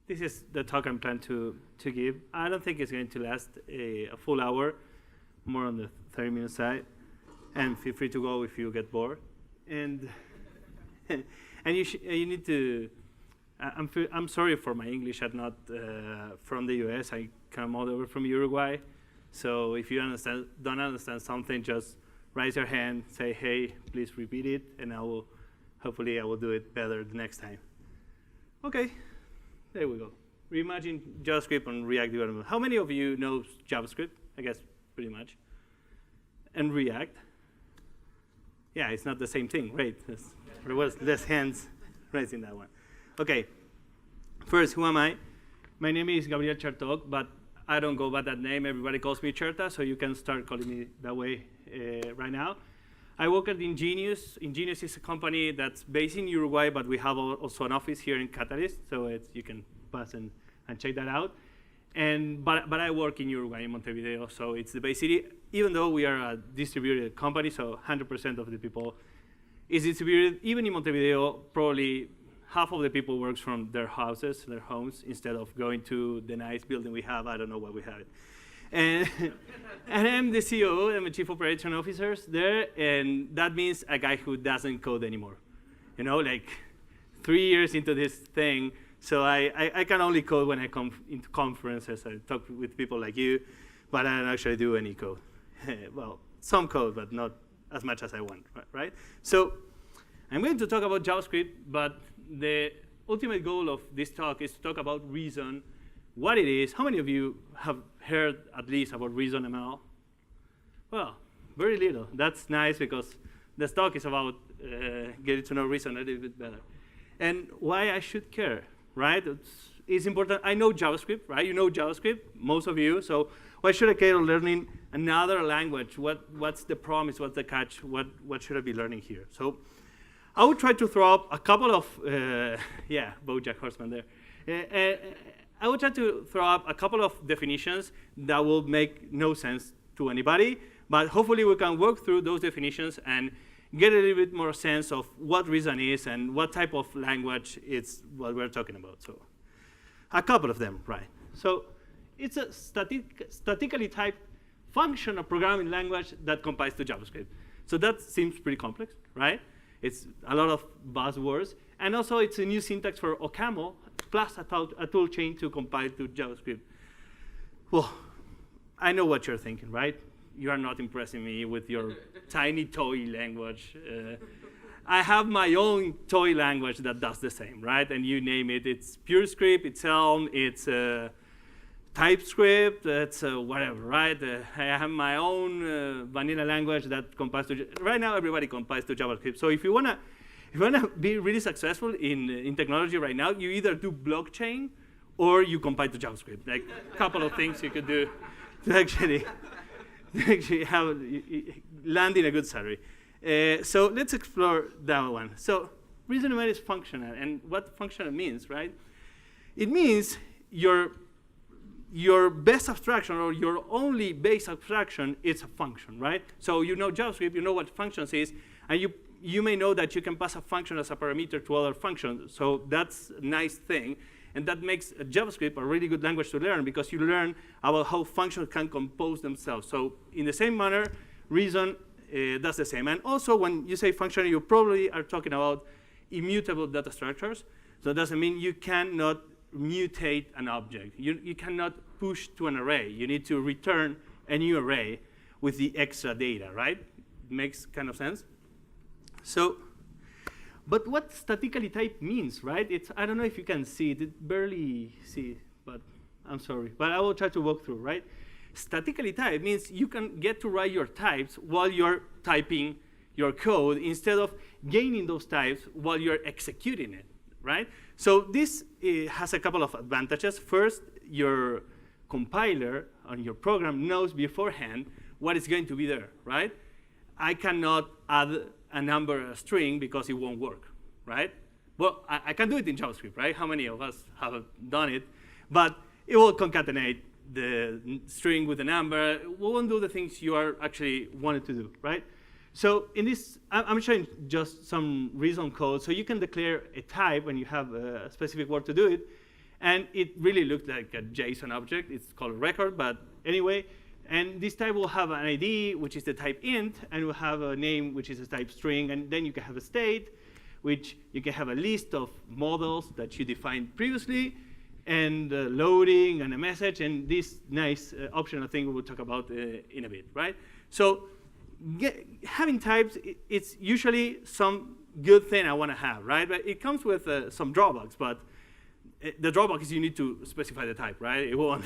this is the talk I'm planning to give. I don't think it's going to last a full hour, more on the 30-minute side. And feel free to go if you get bored. And and you need to. I'm sorry for my English. I'm not from the U.S. I come all over from Uruguay. So if you don't understand something, just raise your hand, say, hey, please repeat it, and hopefully I will do it better the next time. Okay, there we go. Reimagine JavaScript and React development. How many of you know JavaScript? I guess pretty much. And React? Yeah, it's not the same thing, right? There was less hands raising that one. Okay, first, who am I? My name is Gabriel Chertok, but I don't go by that name. Everybody calls me Cherta, so you can start calling me that way right now. I work at Ingenious. Ingenious is a company that's based in Uruguay, but we have also an office here in Catalyst, so you can pass and check that out. But I work in Uruguay, in Montevideo, so it's the base city. Even though we are a distributed company, so 100% of the people is distributed. Even in Montevideo, probably half of the people works from their houses, their homes, instead of going to the nice building we have. I don't know why we have it. And I'm the CEO, I'm a chief operating officer there, and that means a guy who doesn't code anymore. You know, like 3 years into this thing, so I can only code when I come into conferences. I talk with people like you, but I don't actually do any code. Well, some code, but not as much as I want, right? So I'm going to talk about JavaScript, but the ultimate goal of this talk is to talk about Reason, what it is. How many of you have heard at least about Reason ML? Well, very little. That's nice because this talk is about getting to know Reason a little bit better. And why I should care, right? It's important. I know JavaScript, right? You know JavaScript, most of you. So why should I care learning another language? What's the promise? What's the catch? What should I be learning here? So I would try to throw up a couple of, yeah, BoJack Horseman there. I would try to throw up a couple of definitions that will make no sense to anybody, but hopefully we can work through those definitions and get a little bit more sense of what Reason is and what type of language it's what we're talking about. So a couple of them, right? So it's a statically typed functional programming language that compiles to JavaScript. So that seems pretty complex, right? It's a lot of buzzwords. And also, it's a new syntax for OCaml, plus a tool chain to compile to JavaScript. Well, I know what you're thinking, right? You are not impressing me with your tiny toy language. I have my own toy language that does the same, right? And you name it. It's PureScript, it's Elm, it's TypeScript, it's whatever, right? I have my own vanilla language that compiles to, right now everybody compiles to JavaScript. So if you wanna be really successful in technology right now, you either do blockchain or you compile to JavaScript. Like a couple of things you could do to actually have land in a good salary. So let's explore that one. So Reason ML is functional, and what functional means, right? It means your best abstraction or your only base abstraction is a function, right? So you know JavaScript, you know what functions is, and you may know that you can pass a function as a parameter to other functions. So that's a nice thing. And that makes JavaScript a really good language to learn because you learn about how functions can compose themselves. So in the same manner, Reason does the same. And also when you say functional, you probably are talking about immutable data structures. So it doesn't mean you cannot mutate an object. You cannot push to an array. You need to return a new array with the extra data, right? Makes kind of sense. So, but what statically typed means, right? I don't know if you can see it, barely see, but I'm sorry. But I will try to walk through, right? Statically typed means you can get to write your types while you're typing your code instead of gaining those types while you're executing it, right? So this has a couple of advantages. First, your compiler on your program knows beforehand what is going to be there, right? I cannot add a number, a string, because it won't work, right? Well, I can do it in JavaScript, right? How many of us have done it? But it will concatenate the string with a number. We won't do the things you are actually wanted to do, right? So in this, I'm showing just some Reason code. So you can declare a type when you have a specific word to do it. And it really looked like a JSON object. It's called a record, but anyway. And this type will have an ID, which is the type int, and will have a name, which is a type string. And then you can have a state, which you can have a list of models that you defined previously, and loading and a message, and this nice optional thing we will talk about in a bit, right? So having types, it's usually some good thing I want to have, right? But it comes with some drawbacks, but the drawback is you need to specify the type, right? It won't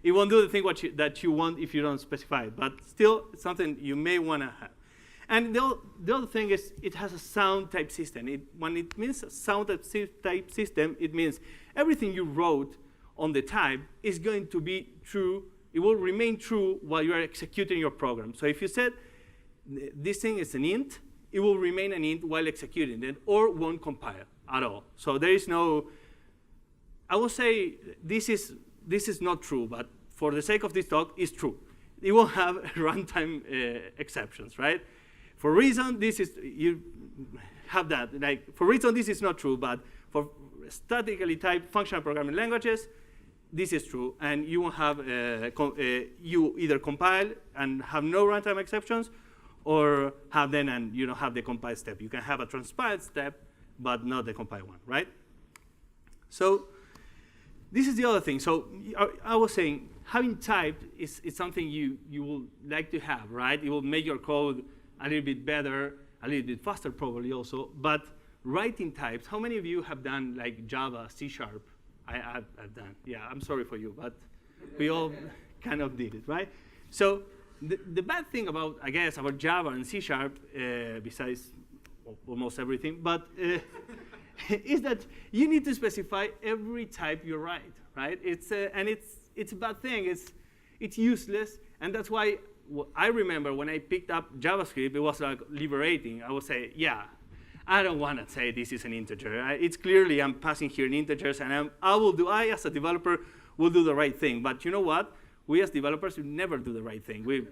do the thing that you want if you don't specify it, but still it's something you may want to have. And the other thing is it has a sound type system. When it means a sound type system, it means everything you wrote on the type is going to be true. It will remain true while you are executing your program. So if you said this thing is an int, it will remain an int while executing it, or won't compile at all. So there is no, I will say this is not true, but for the sake of this talk, it's true. It will have runtime exceptions, right? For reason, this is, you have that. Like, for reason, this is not true, but for statically typed functional programming languages, this is true. And you will have, you either compile and have no runtime exceptions, or have them and you don't have the compile step. You can have a transpile step, but not the compile one, right? So this is the other thing. So I was saying, having typed is something you will like to have, right? It will make your code a little bit better, a little bit faster probably also. But writing types, how many of you have done like Java, C#? I've done. Yeah, I'm sorry for you, but we all kind of did it, right? So the bad thing about, I guess, about Java and C#, besides almost everything, but is that you need to specify every type you write, right? And it's a bad thing. It's useless, and that's why I remember when I picked up JavaScript, it was like liberating. I would say, yeah, I don't want to say this is an integer. It's clearly I'm passing here in integers, and I as a developer will do the right thing. But you know what? We as developers, we never do the right thing. We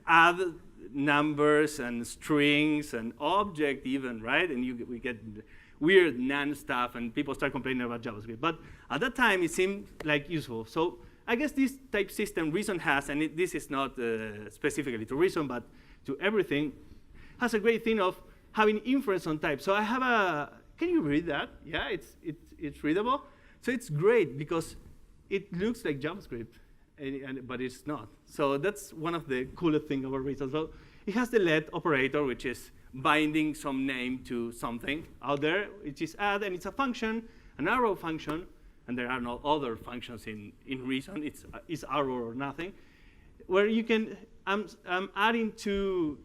add numbers and strings and object even, right? And we get weird NaN stuff, and people start complaining about JavaScript. But at that time, it seemed like useful. So I guess this type system Reason has, and this is not specifically to Reason, but to everything, has a great thing of having inference on type. So I have a, can you read that? Yeah, it's readable. So it's great because it looks like JavaScript, but it's not. So that's one of the coolest things about Reason. So it has the let operator, which is binding some name to something out there, which is add, and it's a function, an arrow function, and there are no other functions in Reason. It's arrow or nothing, where you can, I'm adding two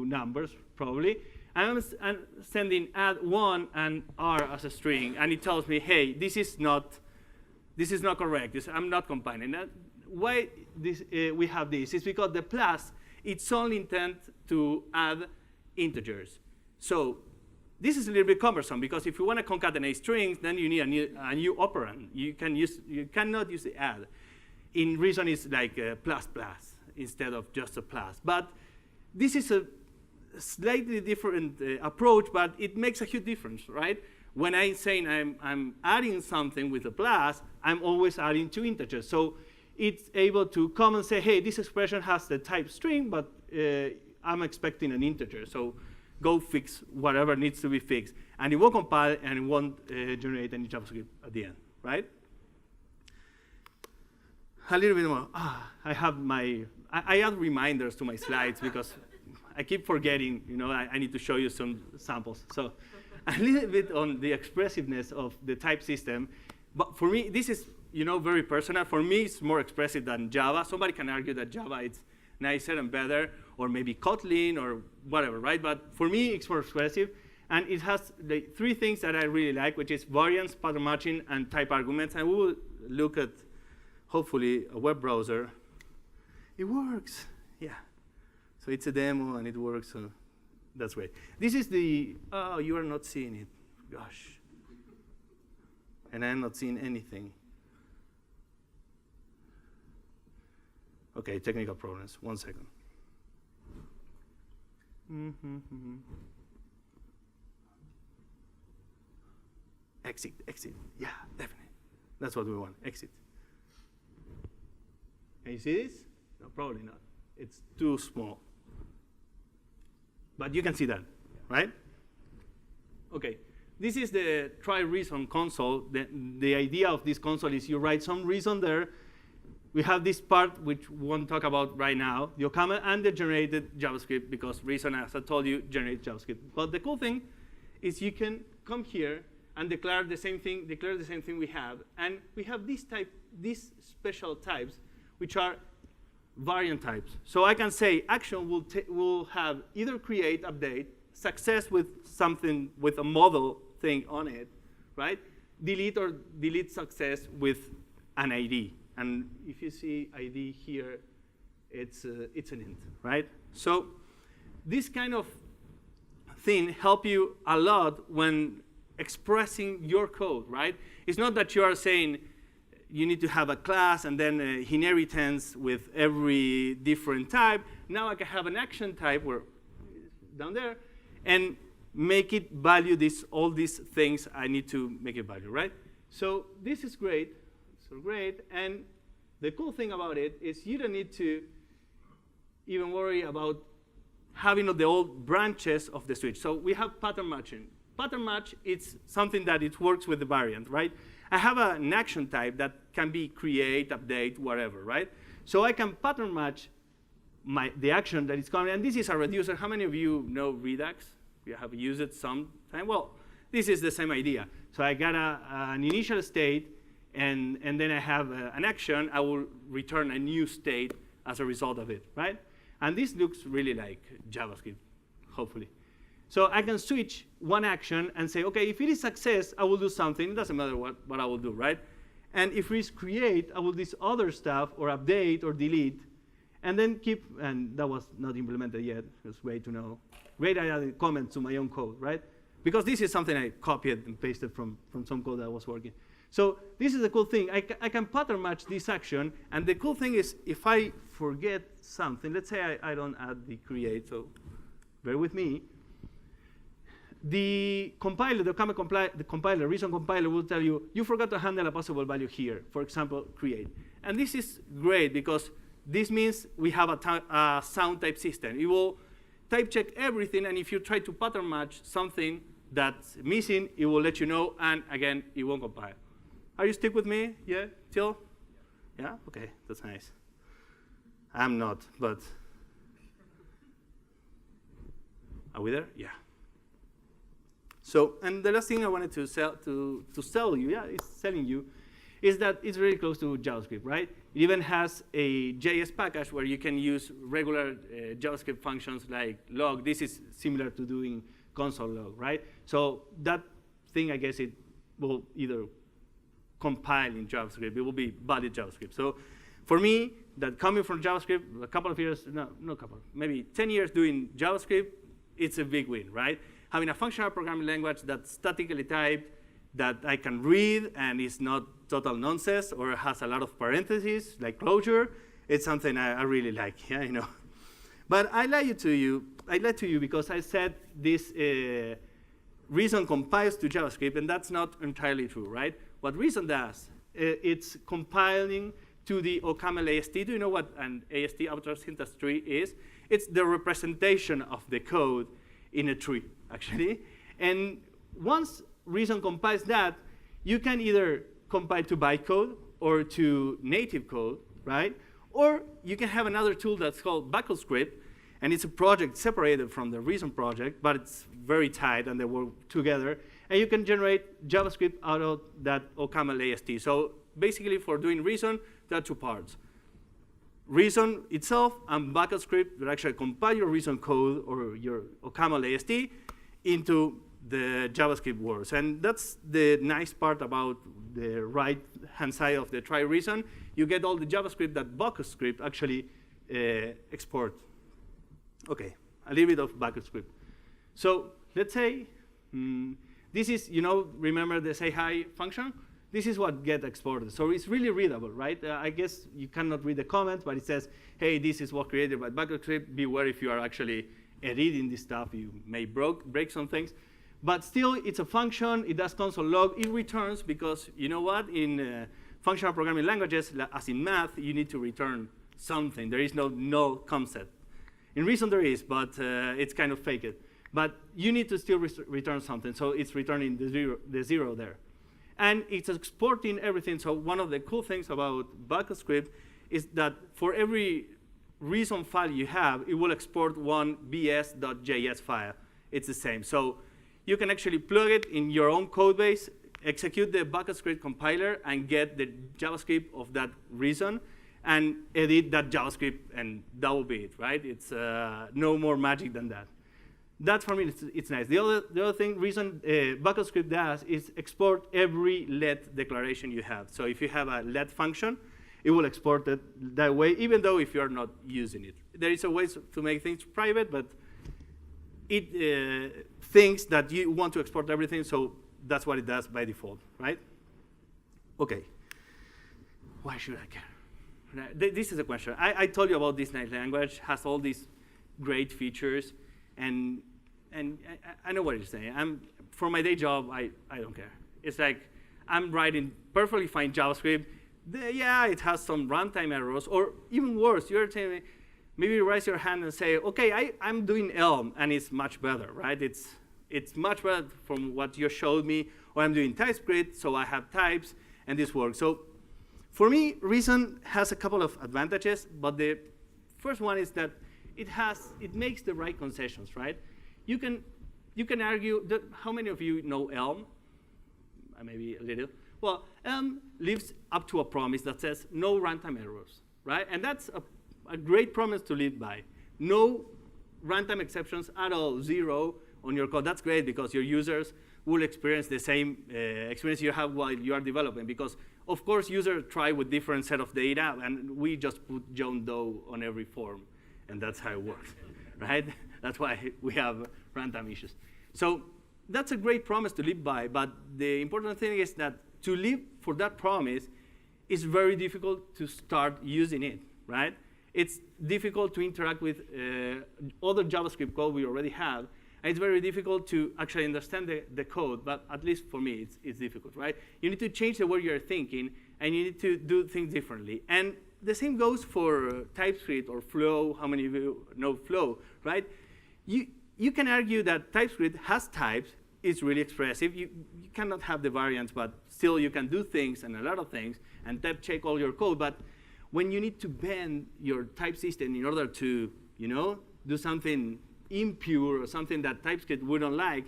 numbers, probably, and I'm sending add 1 and r as a string, and it tells me, hey, this is not correct. I'm not compiling. And why we have this is because the plus, it's only intent to add integers. So this is a little bit cumbersome because if you want to concatenate strings, then you need a new operand. You cannot use the add. In Reason, it's like a plus plus instead of just a plus. But this is a slightly different approach, but it makes a huge difference, right? When I'm saying I'm adding something with a plus, I'm always adding 2 integers. So it's able to come and say, hey, this expression has the type string, but I'm expecting an integer. So go fix whatever needs to be fixed. And it won't compile, and it won't generate any JavaScript at the end, right? A little bit more. I add reminders to my slides because I keep forgetting, I need to show you some samples. So a little bit on the expressiveness of the type system. But for me, this is very personal. For me, it's more expressive than Java. Somebody can argue that Java is nicer and better, or maybe Kotlin or whatever, right? But for me, it's more expressive. And it has the 3 things that I really like, which is variance, pattern matching, and type arguments. And we will look at, hopefully, a web browser. It works. Yeah. So it's a demo, and it works. So that's great. This is the, oh, you are not seeing it. Gosh. And I'm not seeing anything. OK, technical problems. 1 second. Exit. Yeah, definitely. That's what we want, exit. Can you see this? No, probably not. It's too small. But you can see that, right? OK. This is the try reason console. The idea of this console is you write some reason there. We have this part, which we won't talk about right now, the OCaml and the generated JavaScript, because reason, as I told you, generates JavaScript. But the cool thing is you can come here and declare the same thing we have. And we have these special types, which are variant types. So I can say action will have either create, update, success with something, with a model thing on it, right? Delete or delete success with an ID. And if you see ID here, it's an int, right? So this kind of thing help you a lot when expressing your code, right? It's not that you are saying you need to have a class and then inheritance with every different type. Now I can have an action type where down there and make it value all these things I need to make it value, right? So this is great. So great. And the cool thing about it is you don't need to even worry about having the old branches of the switch. So we have pattern matching. Pattern match, it's something that it works with the variant, right? I have an action type that can be create, update, whatever, right? So I can pattern match the action that is coming. And this is a reducer. How many of you know Redux? You have used it sometime? Well, this is the same idea. So I got an initial state, and then I have an action. I will return a new state as a result of it, right? And this looks really like JavaScript, hopefully. So I can switch one action and say, OK, if it is success, I will do something. It doesn't matter what I will do, right? And if it is create, I will do this other stuff, or update, or delete, and then keep. And that was not implemented yet. Just wait to know. Wait, I added comments to my own code, right? Because this is something I copied and pasted from some code that was working. So this is the cool thing. I can pattern match this action. And the cool thing is, if I forget something, let's say I don't add the create, so bear with me. The compiler, the compiler, reason compiler will tell you, you forgot to handle a possible value here. For example, create. And this is great, because this means we have a sound type system. It will type check everything. And if you try to pattern match something that's missing, it will let you know. And again, it won't compile. Are you stick with me? Yeah? Till? Yeah? OK, that's nice. I'm not, but are we there? Yeah. So, and the last thing I wanted to sell you, is that it's very close to JavaScript, right? It even has a JS package where you can use regular JavaScript functions like log. This is similar to doing console log, right? So that thing, I guess, it will either compile in JavaScript. It will be valid JavaScript. So for me, that coming from JavaScript, a couple of years, maybe 10 years doing JavaScript, it's a big win, right? Having a functional programming language that's statically typed, that I can read and is not total nonsense or has a lot of parentheses, like Clojure, it's something I really like, yeah, you know. But I lied to you because I said this reason compiles to JavaScript, and that's not entirely true, right? What reason does, it's compiling to the OCaml AST. Do you know what an AST, outer syntax tree, is? It's the representation of the code in a tree, actually. And once reason compiles that, you can either compile to bytecode or to native code, right? Or you can have another tool that's called BackupScript, and it's a project separated from the reason project, but it's very tight, and they work together. And you can generate JavaScript out of that OCaml AST. So basically, for doing reason, there are two parts. Reason itself and BackupScript will actually compile your reason code or your OCaml AST into the JavaScript words. And that's the nice part about the right-hand side of the try reason. You get all the JavaScript that BackupScript actually export. OK, a little bit of BackupScript. So let's say this is, remember the say hi function? This is what get exported. So it's really readable, right? I guess you cannot read the comments, but it says, hey, this is what created by BackupScript. Beware if you are actually editing this stuff. You may break some things. But still, it's a function. It does console log. It returns because, you know what? In functional programming languages, as in math, you need to return something. There is no null concept. In Reason, there is, but it's kind of faked. But you need to still return something. So it's returning the zero there. And it's exporting everything. So one of the cool things about backup script is that for every reason file you have, it will export one bs.js file. It's the same. So you can actually plug it in your own code base, execute the backup script compiler, and get the JavaScript of that reason, and edit that JavaScript, and that will be it, right? It's no more magic than that. That, for me, it's nice. The other thing, reason backup script does is export every let declaration you have. So if you have a let function, it will export it that way, even though if you're not using it. There is a way to make things private, but it thinks that you want to export everything, so that's what it does by default, right? OK. Why should I care? This is a question. I told you about this nice language, has all these great features, and I know what you're saying. For my day job, I don't care. It's like I'm writing perfectly fine JavaScript. Yeah, it has some runtime errors, or even worse, you're telling me, maybe raise your hand and say, OK, I'm doing Elm, and it's much better, right? It's much better from what you showed me, or I'm doing TypeScript, so I have types, and this works. So for me, Reason has a couple of advantages, but the first one is that it makes the right concessions, right? You can argue that how many of you know Elm? Maybe a little. Well, Elm lives up to a promise that says no runtime errors, right? And that's a great promise to live by. No runtime exceptions at all, 0 on your code. That's great because your users will experience the same experience you have while you are developing. Because, of course, users try with different set of data, and we just put John Doe on every form. And that's how it works, right? That's why we have runtime issues. So that's a great promise to live by. But the important thing is that to live for that promise is very difficult to start using it, right? It's difficult to interact with other JavaScript code we already have. And it's very difficult to actually understand the code. But at least for me, it's difficult, right? You need to change the way you're thinking, and you need to do things differently. And the same goes for TypeScript or Flow. How many of you know Flow, right? You can argue that TypeScript has types. It's really expressive. You cannot have the variants, but still you can do things and a lot of things and type check all your code. But when you need to bend your type system in order to, do something impure or something that TypeScript wouldn't like,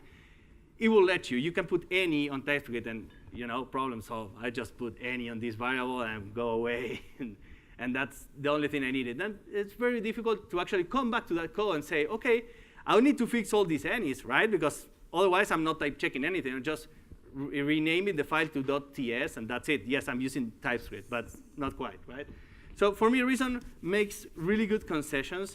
it will let you. You can put any on TypeScript and, problem solved. I just put any on this variable and go away. And that's the only thing I needed. Then it's very difficult to actually come back to that code and say, OK, I need to fix all these any's, right? Because otherwise, I'm not type checking anything. I'm just renaming the file to .ts, and that's it. Yes, I'm using TypeScript, but not quite, right? So for me, Reason makes really good concessions,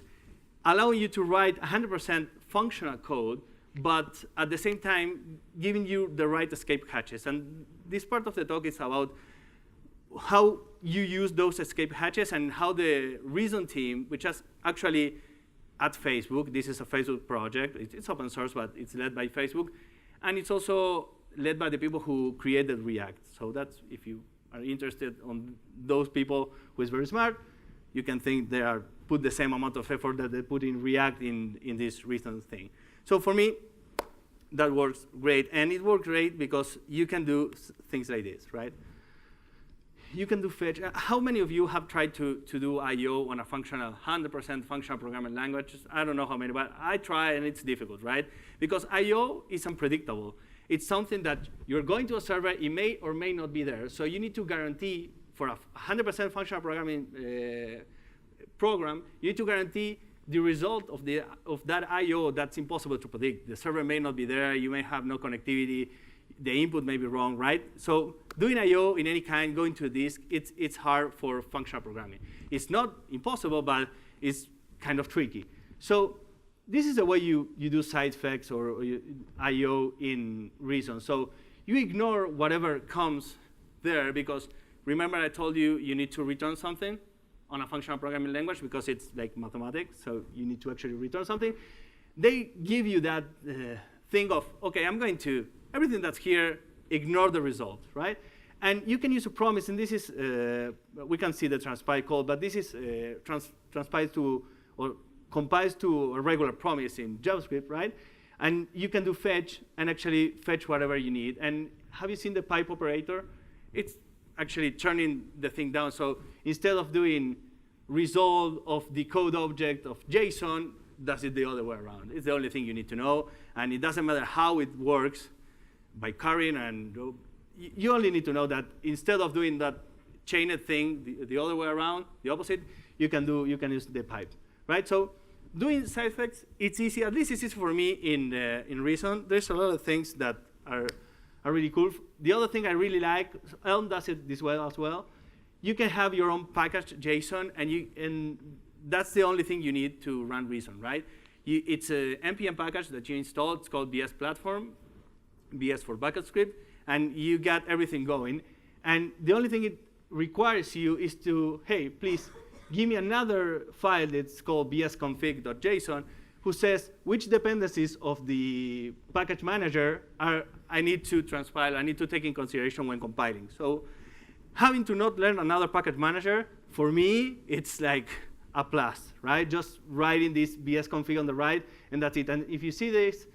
allowing you to write 100% functional code, but at the same time, giving you the right escape hatches. And this part of the talk is about how you use those escape hatches and how the Reason team, which is actually at Facebook, this is a Facebook project. It's open source, but it's led by Facebook. And it's also led by the people who created React. So that's, if you are interested on those people who is very smart, you can think they are put the same amount of effort that they put in React in this Reason thing. So for me, that works great. And it works great because you can do things like this, right? You can do fetch. How many of you have tried to do I/O on a 100% functional programming language? I don't know how many, but I try, and it's difficult, right? Because I/O is unpredictable. It's something that you're going to a server, it may or may not be there. So you need to guarantee, for a 100% functional programming program, you need to guarantee the result of that I/O that's impossible to predict. The server may not be there. You may have no connectivity. The input may be wrong, right? So doing I/O in any kind, going to a disk, it's hard for functional programming. It's not impossible, but it's kind of tricky. So this is the way you do side effects or I/O in Reason. So you ignore whatever comes there, because remember I told you you need to return something on a functional programming language because it's like mathematics. So you need to actually return something. They give you that think of, OK, I'm going to, everything that's here, ignore the result, right? And you can use a promise, and this is, we can see the transpile code, but this is transpiled to, or compiles to a regular promise in JavaScript, right? And you can do fetch and actually fetch whatever you need. And have you seen the pipe operator? It's actually turning the thing down. So instead of doing resolve of the code object of JSON, does it the other way around. It's the only thing you need to know. And it doesn't matter how it works by carrying. And you only need to know that instead of doing that chained thing the other way around, the opposite, you can use the pipe, right? So doing side effects, it's easy. At least it's easy for me in Reason. There's a lot of things that are really cool. The other thing I really like, Elm does it this way as well. You can have your own package JSON, and that's the only thing you need to run Reason, right? It's an npm package that you install. It's called BS Platform, BS for Bucket Script, and you got everything going. And the only thing it requires you is to, hey, please give me another file that's called bsconfig.json, who says which dependencies of the package manager I need to transpile, I need to take in consideration when compiling. So having to not learn another package manager, for me, it's like a plus, right? Just writing this bsconfig on the right, and that's it. And if you see this,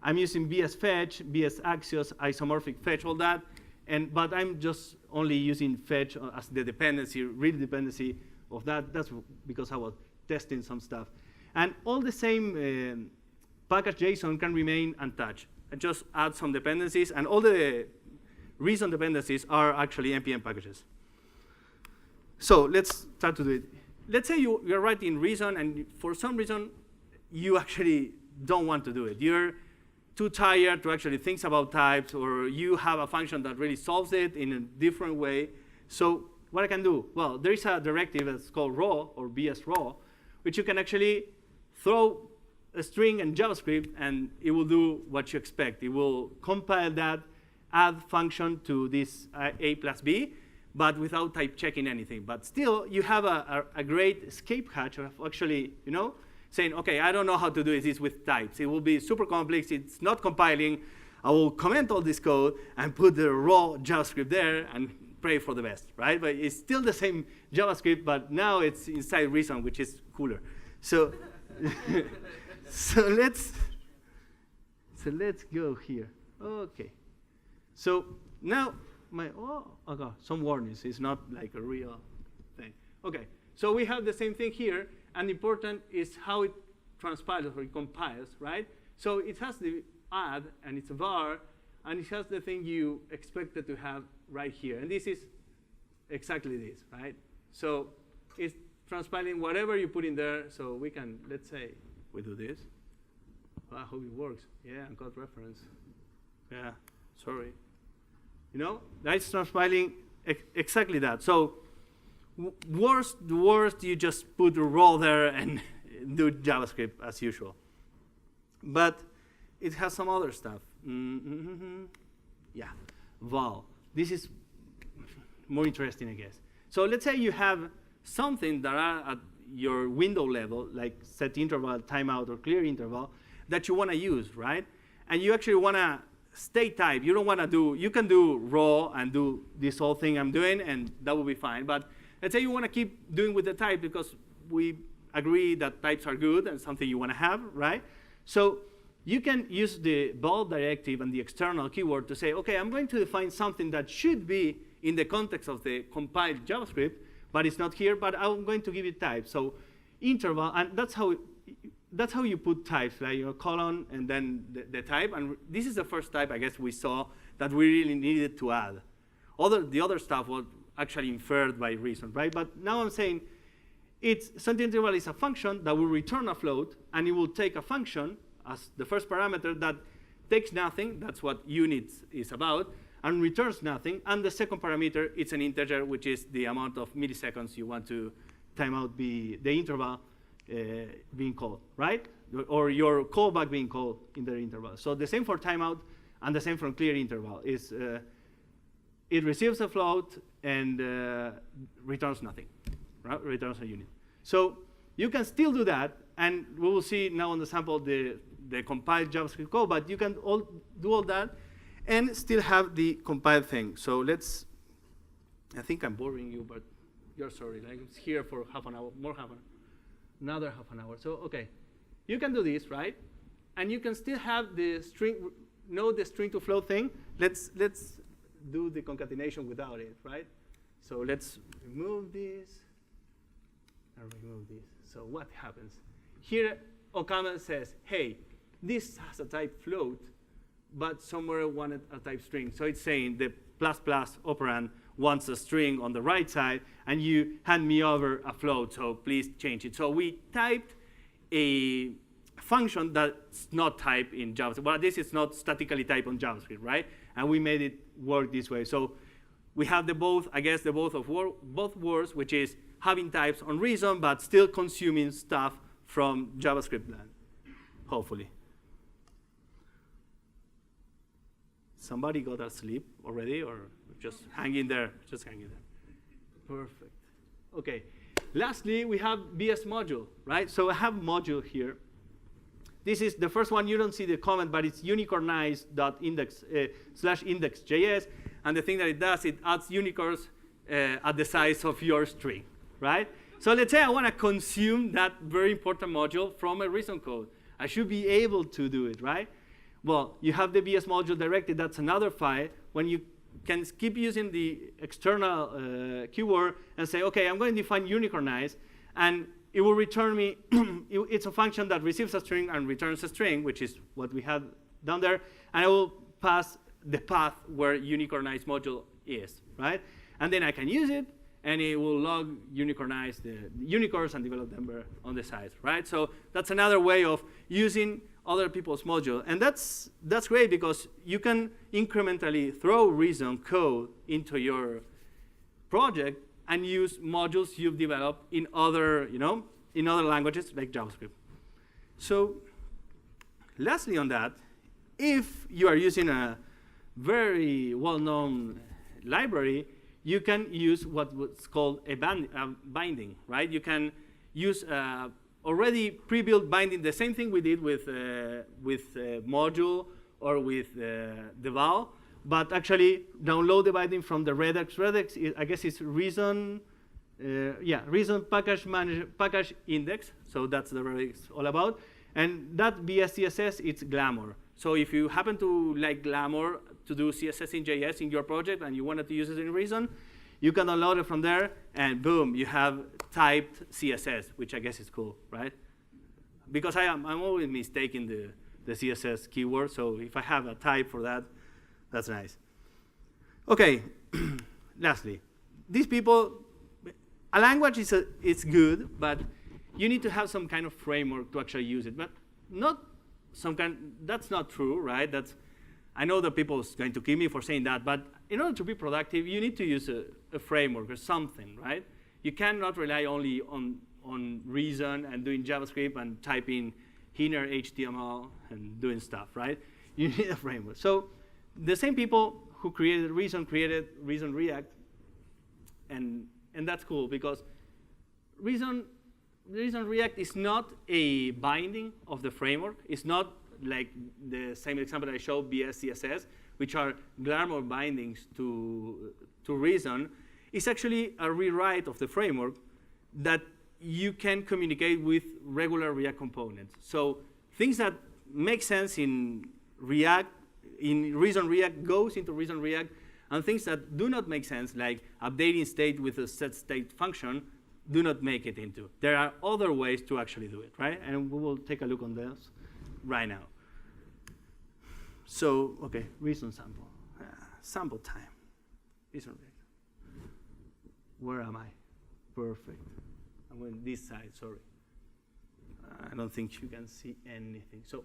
I'm using bsfetch, bsaxios, isomorphic fetch, all that. But I'm just only using fetch as the dependency, real dependency of that. That's because I was testing some stuff. And all the same package JSON can remain untouched. I just add some dependencies, and all the Reason dependencies are actually npm packages. So let's start to do it. Let's say you're writing Reason, and for some reason, you actually don't want to do it. You're too tired to actually think about types, or you have a function that really solves it in a different way. So what I can do? Well, there is a directive that's called raw, or bsraw, which you can actually throw a string in JavaScript, and it will do what you expect. It will compile that add function to this a plus b, but without type checking anything. But still, you have a great escape hatch of actually, saying, OK, I don't know how to do this with types. It will be super complex. It's not compiling. I will comment all this code and put the raw JavaScript there and pray for the best, right? But it's still the same JavaScript, but now it's inside Reason, which is cooler. So, so let's go here. OK. So now okay, some warnings. It's not like a real thing. OK. So we have the same thing here. And important is how it transpiles or it compiles, right? So it has the add, and it's a var, and it has the thing you expected to have right here. And this is exactly this, right? So it's transpiling whatever you put in there. So we can, let's say, we do this. I hope it works. Yeah, I got reference. Yeah, sorry. That's transpiling exactly that. So worst, you just put the raw there and do JavaScript as usual. But it has some other stuff. Yeah, val. This is more interesting, I guess. So let's say you have something that are at your window level, like set interval, timeout, or clear interval, that you want to use, right? And you actually want to state type. You don't want to do, you can do raw and do this whole thing I'm doing, and that will be fine. But let's say you want to keep doing with the type because we agree that types are good and something you want to have, right? So you can use the val directive and the external keyword to say, OK, I'm going to define something that should be in the context of the compiled JavaScript, but it's not here, but I'm going to give it type. So interval, and that's how you put types, like colon and then the type. And this is the first type, I guess, we saw that we really needed to add. The other stuff was actually inferred by Reason, right? But now I'm saying set interval is a function that will return a float, and it will take a function as the first parameter that takes nothing. That's what unit is about, and returns nothing. And the second parameter, it's an integer, which is the amount of milliseconds you want to timeout be the interval being called, right? Or your callback being called in the interval. So the same for timeout and the same for clear interval is it receives a float and returns nothing, right? Returns a unit. So you can still do that, and we will see now on the sample the the compiled JavaScript code, but you can do all that and still have the compiled thing. So let's, I think I'm boring you, but you're sorry. Like, it's here for half an hour, another half an hour. So, okay, you can do this, right? And you can still have the string, know the string to float thing. Let's do the concatenation without it, right? So let's remove this and remove this. So what happens? Here, Okama says, hey, this has a type float, but somewhere wanted a type string. So it's saying the plus plus operand wants a string on the right side, and you hand me over a float, so please change it. So we typed a function that's not typed in JavaScript. Well, this is not statically typed on JavaScript, right? And we made it work this way. So we have the both, I guess, the both words, which is having types on reason, but still consuming stuff from JavaScript land, hopefully. Somebody got asleep already, or just hanging there? Just hanging there. Perfect. OK. Lastly, we have BS module, right? So I have module here. This is the first one. You don't see the comment, but it's unicornize.index/index.js. And the thing that it does, it adds unicorns at the size of your string, right? So let's say I want to consume that very important module from a reason code. I should be able to do it, right? Well, you have the BS module directed. That's another file. When you can keep using the external keyword and say, OK, I'm going to define unicornize, and it will return me. It's a function that receives a string and returns a string, which is what we have down there. And I will pass the path where unicornize module is, right? And then I can use it, and it will log unicornize the unicorns and develop them on the side, right? So that's another way of using other people's module. And that's great, because you can incrementally throw reason code into your project and use modules you've developed in other, in other languages like JavaScript. So lastly on that, if you are using a very well-known library, you can use what's called a binding, right? You can use already pre-built binding, the same thing we did with module or with the val, but actually download the binding from the Redux. Redux, I guess, is reason, reason package index. So that's the Redux all about. And that BS-CSS, it's Glamour. So if you happen to like Glamour to do CSS in JS in your project and you wanted to use it in Reason, you can download it from there, and boom, you have typed CSS, which I guess is cool, right? Because I'm always mistaking the CSS keyword, so if I have a type for that, that's nice. OK, lastly, these people, a language is good, but you need to have some kind of framework to actually use it. But not some kind, that's not true, right? I know that people are going to kill me for saying that, but in order to be productive, you need to use a framework or something, right? You cannot rely only on Reason and doing JavaScript and typing inner HTML and doing stuff, right? You need a framework. So the same people who created Reason React, and that's cool, because Reason React is not a binding of the framework. It's not like the same example I showed, BS-CSS, which are Glamour bindings to Reason. It's actually a rewrite of the framework that you can communicate with regular React components. So things that make sense in React, in Reason React, goes into Reason React, and things that do not make sense, like updating state with a set state function, do not make it into. There are other ways to actually do it, right? And we will take a look on this right now. So, OK, Reason sample. Sample time. Reason React. Where am I? Perfect. I'm on this side, sorry. I don't think you can see anything. So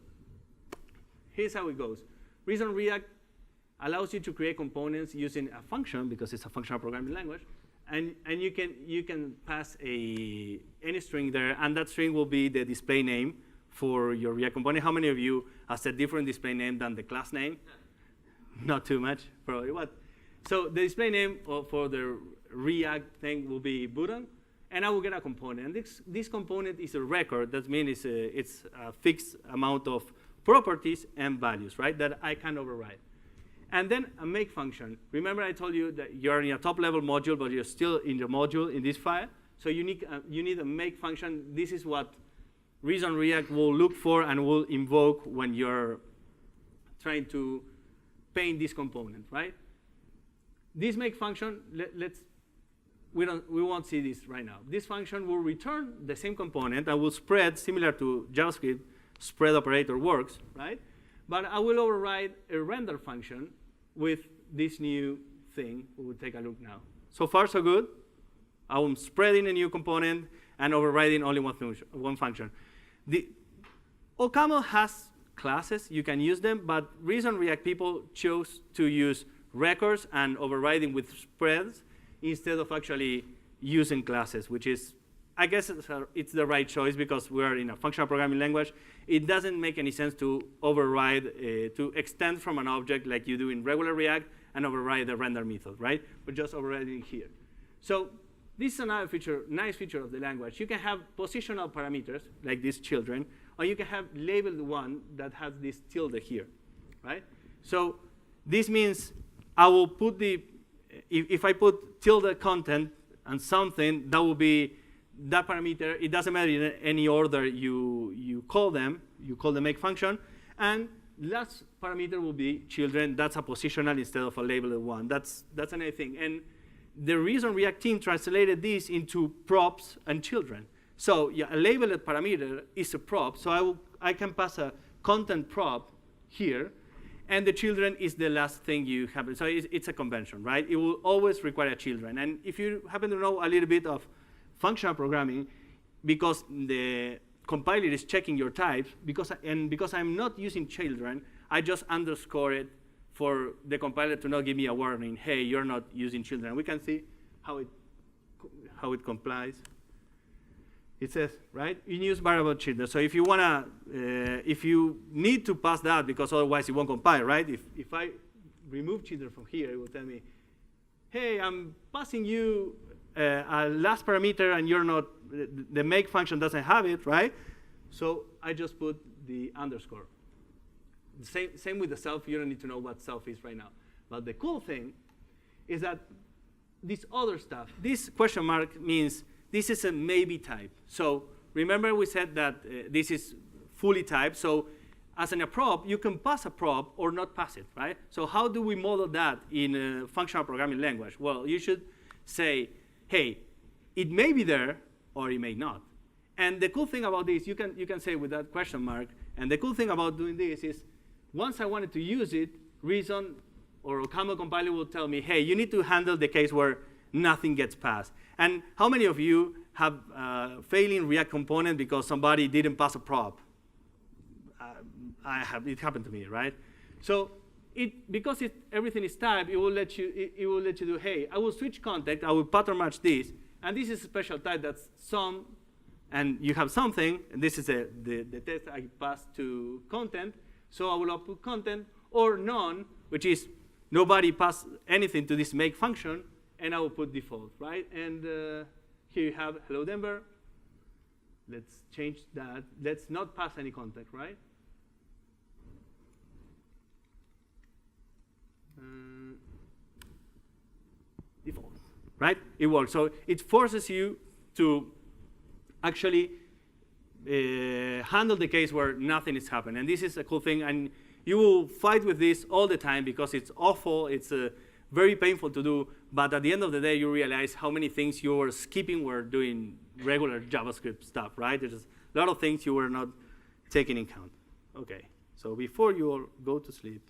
here's how it goes. Reason React allows you to create components using a function, because it's a functional programming language. And you can pass any string there, and that string will be the display name for your React component. How many of you have set different display name than the class name? Not too much, probably. What? So the display name for the React thing will be button, and I will get a component. And this component is a record. That means it's a fixed amount of properties and values, right, that I can override. And then a make function. Remember I told you that you're in a top-level module, but you're still in the module in this file. So you need a make function. This is what Reason React will look for and will invoke when you're trying to paint this component, right? This make function, we won't see this right now. This function will return the same component and will spread, similar to JavaScript, spread operator works, right? But I will override a render function with this new thing. We will take a look now. So far, so good. I'm spreading a new component and overriding only one function. The OCaml has classes. You can use them, but Reason React people chose to use records and overriding with spreads instead of actually using classes, which is, I guess it's the right choice because we're in a functional programming language. It doesn't make any sense to override, to extend from an object like you do in regular React and override the render method, right? But just overriding here. So this is another feature, nice feature of the language. You can have positional parameters, like these children, or you can have labeled one that has this tilde here, right? So this means I will put if I put tilde content and something, that will be that parameter. It doesn't matter in any order you call them. You call the make function. And last parameter will be children. That's a positional instead of a labeled one. That's another thing. And the Reason React team translated this into props and children. So yeah, a labeled parameter is a prop. So I can pass a content prop here. And the children is the last thing you have. So it's a convention, right? It will always require a children. And if you happen to know a little bit of functional programming, because the compiler is checking your types, because I'm not using children, I just underscore it for the compiler to not give me a warning, hey, you're not using children. We can see how it complies. It says, right, in use variable children. So if you wanna, if you need to pass that because otherwise it won't compile, right? If I remove children from here, it will tell me, hey, I'm passing you a last parameter and you're not, the make function doesn't have it, right? So I just put the underscore. Same with the self. You don't need to know what self is right now. But the cool thing is that this other stuff, this question mark means this is a maybe type. So remember we said that this is fully typed. So as in a prop, you can pass a prop or not pass it, right? So how do we model that in a functional programming language? Well, you should say, hey, it may be there or it may not. And the cool thing about this, you can say with that question mark, and the cool thing about doing this is once I wanted to use it, Reason or OCaml compiler will tell me, hey, you need to handle the case where nothing gets passed. And how many of you have failing React component because somebody didn't pass a prop? It happened to me, right? So because everything is typed, it will let you do, hey, I will switch context, I will pattern match this, and this is a special type that's some, and you have something, and this is the text I pass to content, so I will output content, or none, which is nobody passed anything to this make function, and I will put default, right? And here you have hello Denver. Let's change that. Let's not pass any context, right? Default, right? It works. So it forces you to actually handle the case where nothing is happening. And this is a cool thing. And you will fight with this all the time because it's awful. It's very painful to do. But at the end of the day, you realize how many things you were skipping were doing regular JavaScript stuff, right? There's a lot of things you were not taking in account. OK, so before you all go to sleep,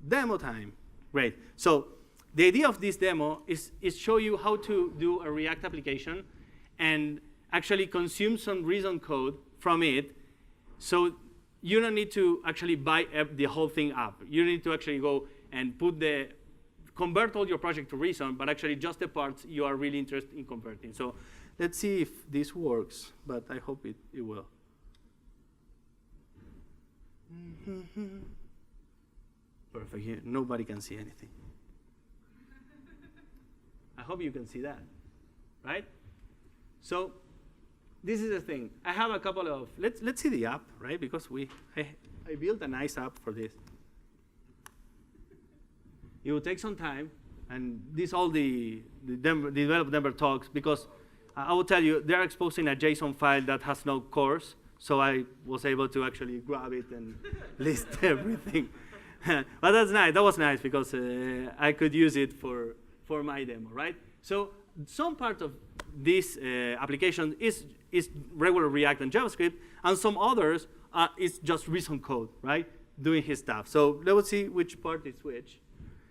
demo time. Great. So the idea of this demo is show you how to do a React application and actually consume some Reason code from it. So you don't need to actually buy the whole thing up. You need to actually go and convert all your project to Reason, but actually just the parts you are really interested in converting. So let's see if this works, but I hope it will. Perfect. Here, nobody can see anything. I hope you can see that, right? So this is the thing. I have a couple of, let's see the app, right? Because I built a nice app for this. It will take some time, and this all the develop Denver talks, because I will tell you, they're exposing a JSON file that has no cores, so I was able to actually grab it and list everything. But that's nice. That was nice because I could use it for my demo, right? So some part of this application is regular React and JavaScript, and some others is just Reason code, right? Doing his stuff. So let's see which part is which.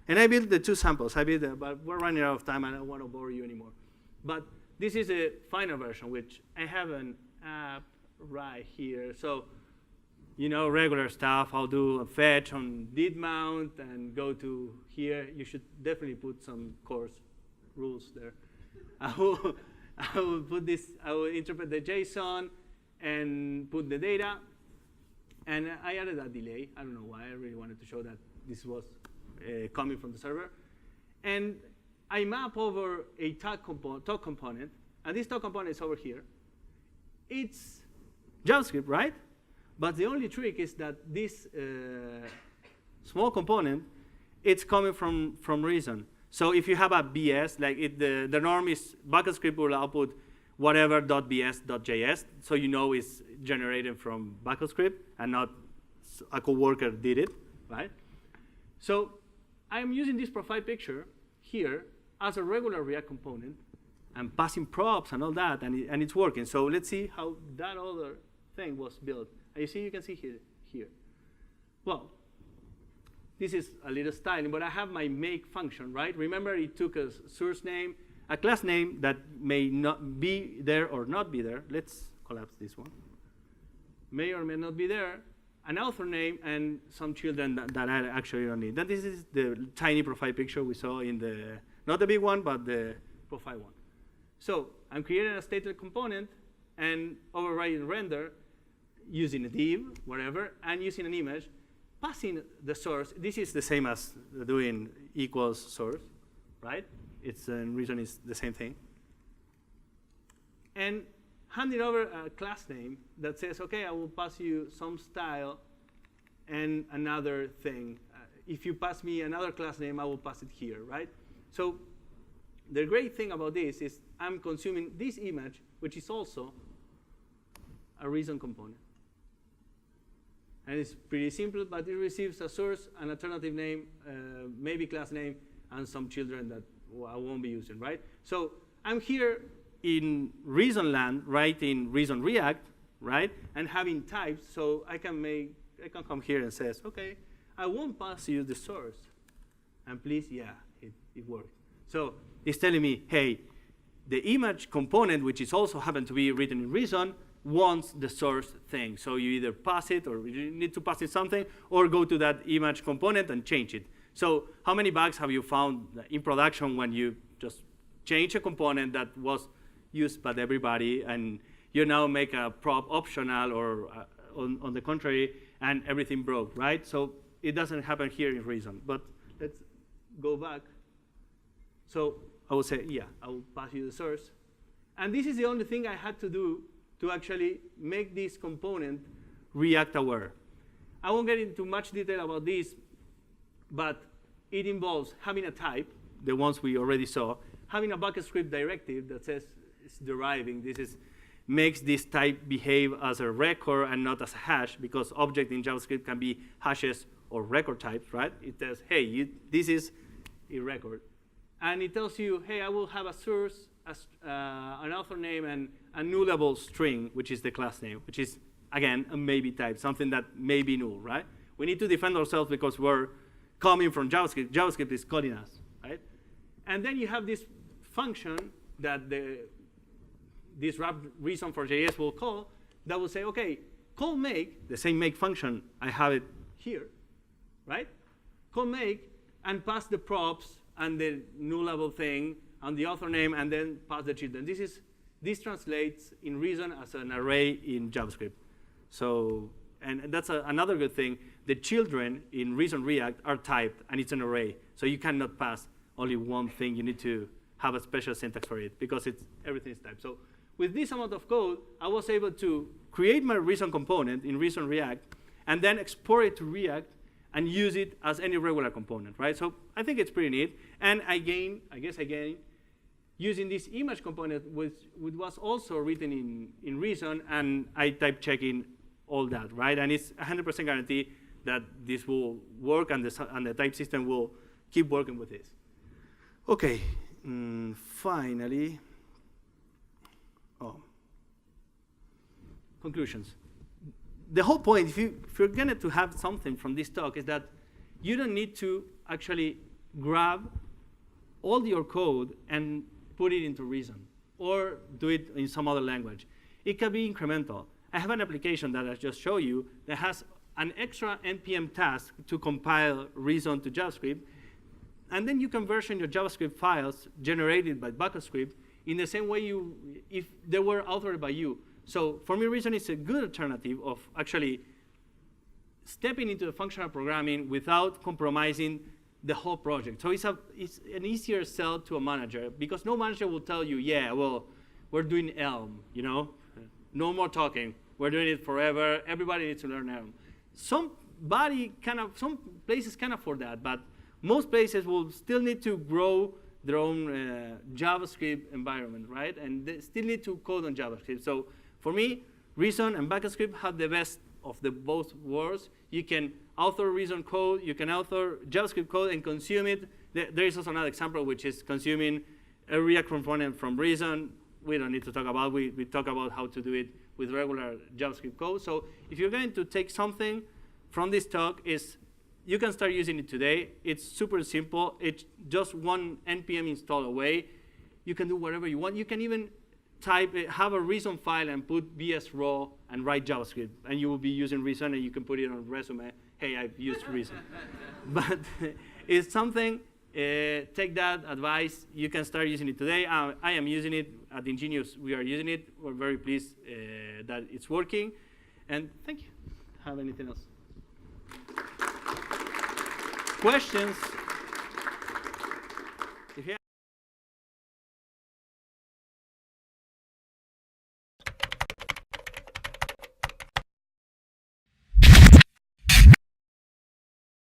And I built the two samples. But we're running out of time, and I don't want to bore you anymore. But this is a final version, which I have an app right here. So, you know, regular stuff. I'll do a fetch on did mount and go to here. You should definitely put some course rules there. I will put this. I will interpret the JSON and put the data. And I added a delay. I don't know why. I really wanted to show that this was coming from the server. And I map over a talk component. And this talk component is over here. It's JavaScript, right? But the only trick is that this small component, it's coming from Reason. So if you have a BS, like the norm is bucket script will output whatever .bs.js, so you know it's generated from bucket script and not a coworker did it, right? So I'm using this profile picture here as a regular React component and passing props and all that, and it's working. So let's see how that other thing was built. And you can see here. Well, this is a little styling, but I have my make function, right? Remember, it took a source name, a class name that may not be there or not be there. Let's collapse this one. May or may not be there. An author name and some children that I actually don't need. Then this is the tiny profile picture we saw in the, not the big one, but the profile one. So I'm creating a stated component and overriding render using a div, whatever, and using an image, passing the source. This is the same as doing equals source, right? It's Reason is the same thing. And handing over a class name that says, OK, I will pass you some style and another thing. If you pass me another class name, I will pass it here, right? So the great thing about this is I'm consuming this image, which is also a Reason component. And it's pretty simple, but it receives a source, an alternative name, maybe class name, and some children that I won't be using, right? So I'm here in Reason land, writing Reason React, right? And having types, so I can come here and says, OK, I won't pass you the source. And please, yeah, it worked. So it's telling me, hey, the image component, which is also happen to be written in Reason, wants the source thing. So you either pass it, or you need to pass it something, or go to that image component and change it. So how many bugs have you found in production when you just change a component that was used by everybody, and you now make a prop optional, or on the contrary, and everything broke, right? So it doesn't happen here in Reason. But let's go back. So I will say, yeah, I will pass you the source. And this is the only thing I had to do to actually make this component React aware. I won't get into much detail about this, but it involves having a type, the ones we already saw, having a bucket script directive that says it's deriving. Makes this type behave as a record and not as a hash, because object in JavaScript can be hashes or record types, right? It says, hey, this is a record. And it tells you, hey, I will have a source, an author name, and a nullable string, which is the class name, which is, again, a maybe type, something that may be null, right? We need to defend ourselves because we're coming from JavaScript. JavaScript is calling us, right? And then you have this function that this wrapped Reason for JS will call that will say, OK, call make, the same make function, I have it here, right? Call make and pass the props and the nullable thing and the author name, and then pass the children. This translates in Reason as an array in JavaScript. So, and that's another good thing. The children in Reason React are typed, and it's an array. So you cannot pass only one thing. You need to have a special syntax for it, because everything is typed. So with this amount of code, I was able to create my Reason component in Reason React, and then export it to React and use it as any regular component, right? So I think it's pretty neat. And I guess I gain using this image component, which was also written in Reason, and I type checking all that, right? And it's 100% guarantee that this will work, and the type system will keep working with this. OK, finally, conclusions. The whole point, if you're going to have something from this talk, is that you don't need to actually grab all your code and put it into Reason, or do it in some other language. It can be incremental. I have an application that I just showed you that has an extra NPM task to compile Reason to JavaScript, and then you can version your JavaScript files generated by BackupScript in the same way if they were authored by you. So for me, Reason is a good alternative of actually stepping into the functional programming without compromising the whole project. So it's an easier sell to a manager, because no manager will tell you, yeah, well, we're doing Elm, you know? No more talking. We're doing it forever. Everybody needs to learn Elm. Some places can afford that, but most places will still need to grow their own JavaScript environment, right? And they still need to code on JavaScript. So for me, Reason and BackupScript have the best of the both worlds. You can author Reason code, you can author JavaScript code and consume it. There is also another example, which is consuming a React component from Reason. We don't need to talk about. We talk about how to do it with regular JavaScript code. So if you're going to take something from this talk, you can start using it today. It's super simple. It's just one NPM install away. You can do whatever you want. You can even have a Reason file and put BS raw and write JavaScript, and you will be using Reason, and you can put it on resume. Hey, I've used Reason. But it's something. Take that advice. You can start using it today. I am using it at Ingenious. We are using it. We're very pleased that it's working. And thank you. Have anything else? Questions?